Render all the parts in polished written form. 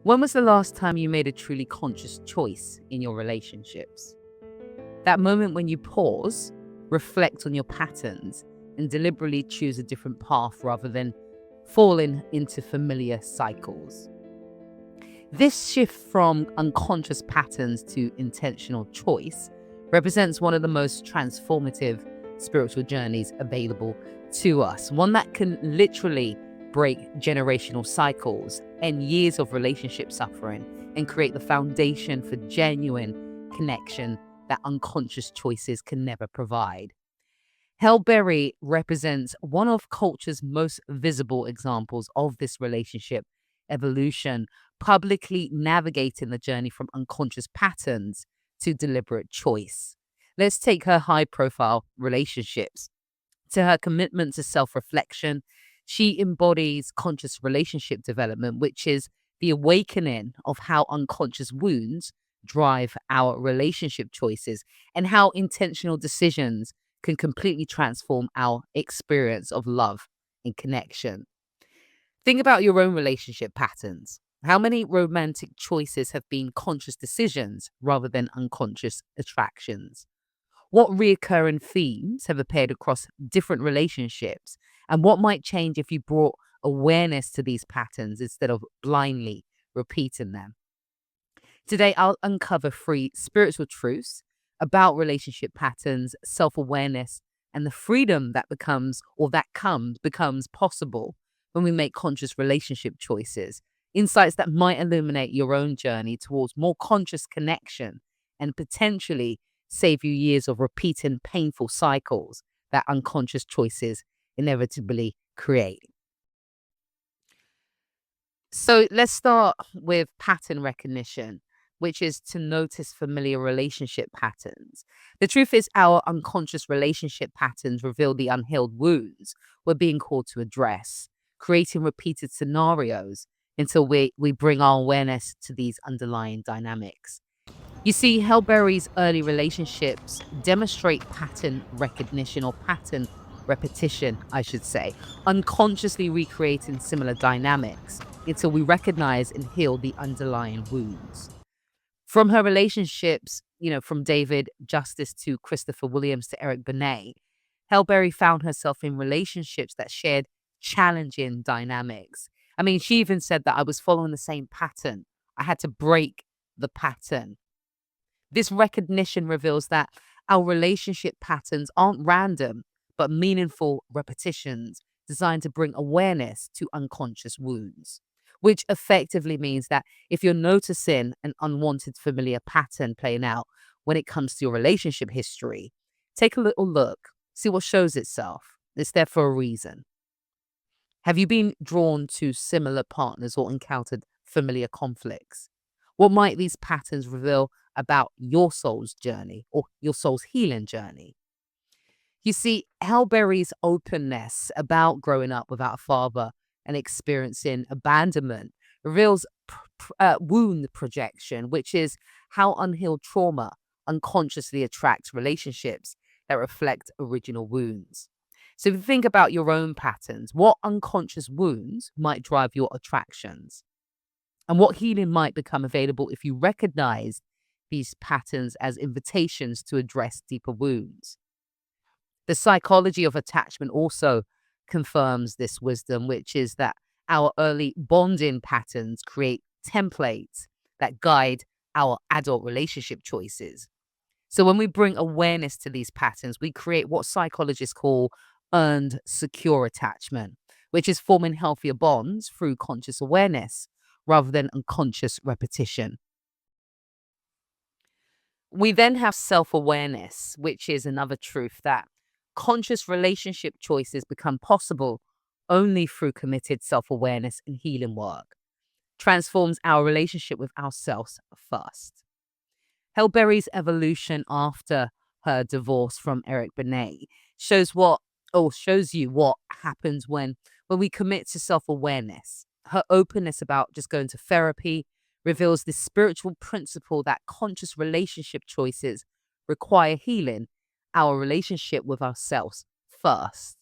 When was the last time you made a truly conscious choice in your relationships? That moment when you pause, reflect on your patterns, and deliberately choose a different path rather than falling into familiar cycles. This shift from unconscious patterns to intentional choice represents one of the most transformative spiritual journeys available to us, one that can literally break generational cycles and years of relationship suffering and create the foundation for genuine connection that unconscious choices can never provide. Halle Berry represents one of culture's most visible examples of this relationship evolution, publicly navigating the journey from unconscious patterns to deliberate choice. Let's take her high profile relationships. To her commitment to self reflection, she embodies conscious relationship development, which is the awakening of how unconscious wounds drive our relationship choices and how intentional decisions can completely transform our experience of love and connection. Think about your own relationship patterns. How many romantic choices have been conscious decisions rather than unconscious attractions? What reoccurring themes have appeared across different relationships? And what might change if you brought awareness to these patterns instead of blindly repeating them? Today, I'll uncover 3 spiritual truths about relationship patterns, self awareness, and the freedom that becomes possible when we make conscious relationship choices. Insights that might illuminate your own journey towards more conscious connection and potentially save you years of repeating painful cycles that unconscious choices inevitably create. So let's start with pattern recognition, which is to notice familiar relationship patterns. The truth is, our unconscious relationship patterns reveal the unhealed wounds we're being called to address, creating repeated scenarios until we bring our awareness to these underlying dynamics. You see, Hellberry's early relationships demonstrate pattern recognition or pattern repetition, I should say, unconsciously recreating similar dynamics until we recognize and heal the underlying wounds. From her relationships, from David Justice to Christopher Williams to Eric Benet, Hellberry found herself in relationships that shared challenging dynamics. I mean, she even said that I was following the same pattern. I had to break the pattern. This recognition reveals that our relationship patterns aren't random, but meaningful repetitions designed to bring awareness to unconscious wounds, which effectively means that if you're noticing an unwanted familiar pattern playing out when it comes to your relationship history, take a little look, see what shows itself. It's there for a reason. Have you been drawn to similar partners or encountered familiar conflicts? What might these patterns reveal about your soul's journey or your soul's healing journey? You see, Hellberry's openness about growing up without a father and experiencing abandonment reveals wound projection, which is how unhealed trauma unconsciously attracts relationships that reflect original wounds. So if you think about your own patterns, what unconscious wounds might drive your attractions? And what healing might become available if you recognize these patterns as invitations to address deeper wounds? The psychology of attachment also confirms this wisdom, which is that our early bonding patterns create templates that guide our adult relationship choices. So when we bring awareness to these patterns, we create what psychologists call earned secure attachment, which is forming healthier bonds through conscious awareness rather than unconscious repetition. We then have self awareness, which is another truth that conscious relationship choices become possible only through committed self awareness and healing work. Transforms our relationship with ourselves first. Hellberry's evolution after her divorce from Eric Benet shows you what happens when we commit to self-awareness. Her openness about just going to therapy reveals this spiritual principle that conscious relationship choices require healing our relationship with ourselves first.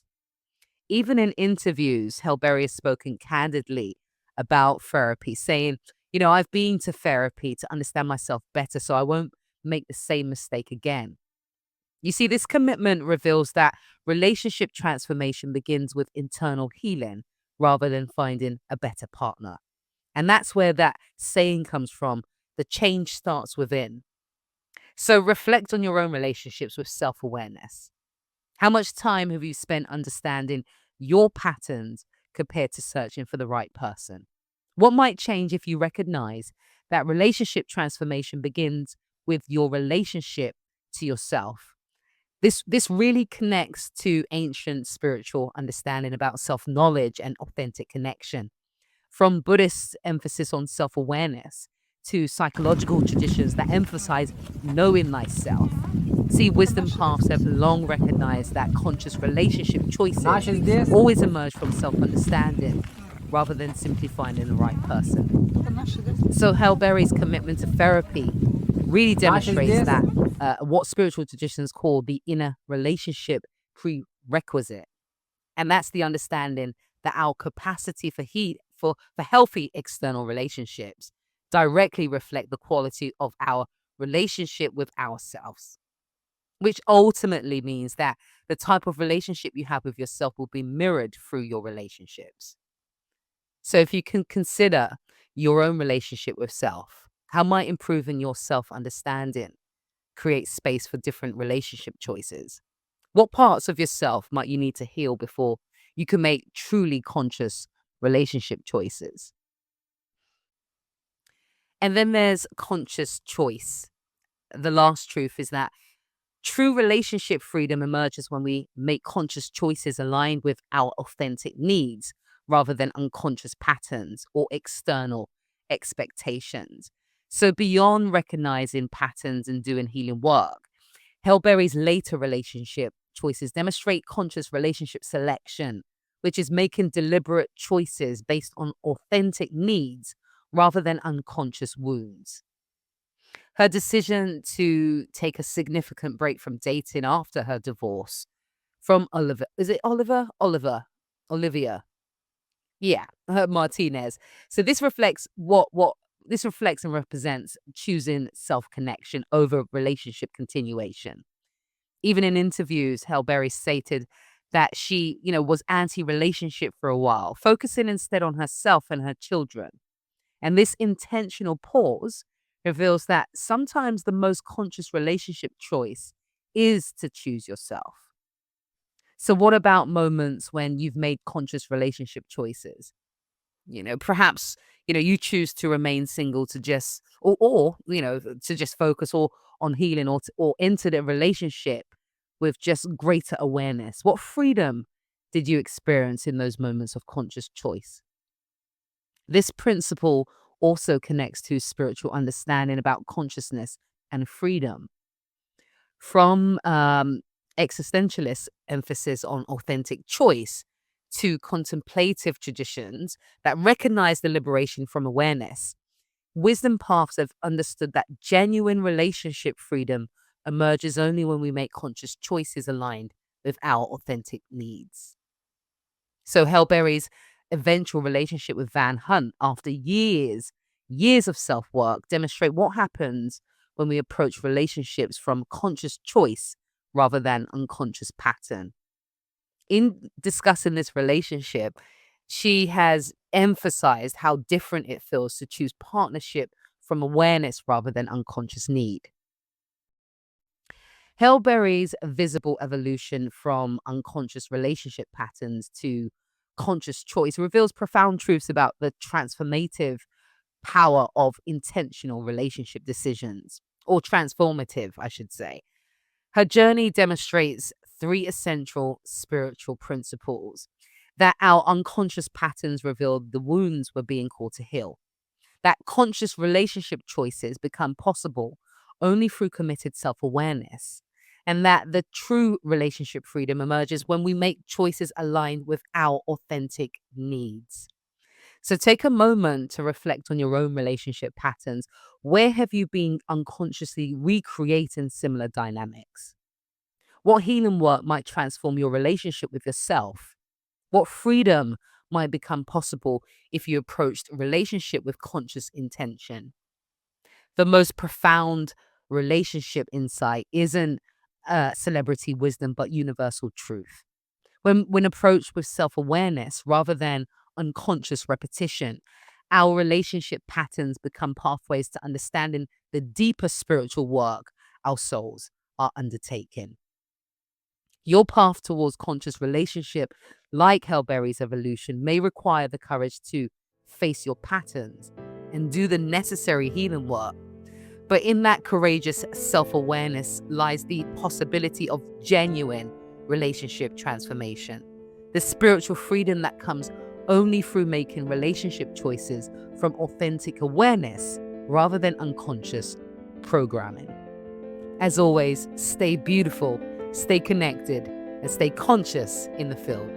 Even in interviews, Hellberry has spoken candidly about therapy, saying, I've been to therapy to understand myself better so I won't make the same mistake again. You see, this commitment reveals that relationship transformation begins with internal healing rather than finding a better partner. And that's where that saying comes from: the change starts within. So reflect on your own relationships with self awareness. How much time have you spent understanding your patterns compared to searching for the right person? What might change if you recognize that relationship transformation begins with your relationship to yourself? This really connects to ancient spiritual understanding about self-knowledge and authentic connection. From Buddhist emphasis on self-awareness to psychological traditions that emphasize knowing thyself. See, wisdom paths have long recognized that conscious relationship choices always emerge from self-understanding rather than simply finding the right person. So Halle Berry's commitment to therapy really demonstrates that what spiritual traditions call the inner relationship prerequisite. And that's the understanding that our capacity for healthy external relationships directly reflect the quality of our relationship with ourselves, which ultimately means that the type of relationship you have with yourself will be mirrored through your relationships. So if you can consider your own relationship with self, how might improving your self understanding create space for different relationship choices? What parts of yourself might you need to heal before you can make truly conscious relationship choices? And then there's conscious choice. The last truth is that true relationship freedom emerges when we make conscious choices aligned with our authentic needs rather than unconscious patterns or external expectations. So, beyond recognizing patterns and doing healing work, Hellberry's later relationship choices demonstrate conscious relationship selection, which is making deliberate choices based on authentic needs rather than unconscious wounds. Her decision to take a significant break from dating after her divorce from Oliver, is it Oliver? Olivia. Yeah, her Martinez. So this reflects and represents choosing self-connection over relationship continuation. Even in interviews, Hellberry stated that she, was anti-relationship for a while, focusing instead on herself and her children. And this intentional pause reveals that sometimes the most conscious relationship choice is to choose yourself. So, what about moments when you've made conscious relationship choices? Perhaps, you choose to remain single to just, to just focus or on healing or enter the relationship with just greater awareness. What freedom did you experience in those moments of conscious choice? This principle also connects to spiritual understanding about consciousness and freedom. From existentialist emphasis on authentic choice to contemplative traditions that recognize the liberation from awareness, wisdom paths have understood that genuine relationship freedom emerges only when we make conscious choices aligned with our authentic needs. So Hellberry's eventual relationship with Van Hunt after years of self-work demonstrate what happens when we approach relationships from conscious choice rather than unconscious pattern. In discussing this relationship, she has emphasized how different it feels to choose partnership from awareness rather than unconscious need. Hellberry's visible evolution from unconscious relationship patterns to conscious choice reveals profound truths about the transformative power of intentional relationship decisions, or transformative, I should say. Her journey demonstrates three essential spiritual principles: that our unconscious patterns reveal the wounds we're being called to heal, that conscious relationship choices become possible only through committed self awareness, and that the true relationship freedom emerges when we make choices aligned with our authentic needs. So take a moment to reflect on your own relationship patterns. Where have you been unconsciously recreating similar dynamics? What healing work might transform your relationship with yourself? What freedom might become possible if you approached a relationship with conscious intention. The most profound relationship insight isn't celebrity wisdom, but universal truth. When approached with self awareness rather than unconscious repetition, our relationship patterns become pathways to understanding the deeper spiritual work our souls are undertaking. Your path towards conscious relationship, like Halle Berry's evolution, may require the courage to face your patterns and do the necessary healing work. But in that courageous self awareness lies the possibility of genuine relationship transformation. The spiritual freedom that comes only through making relationship choices from authentic awareness rather than unconscious programming. As always, stay beautiful, stay connected, and stay conscious in the field.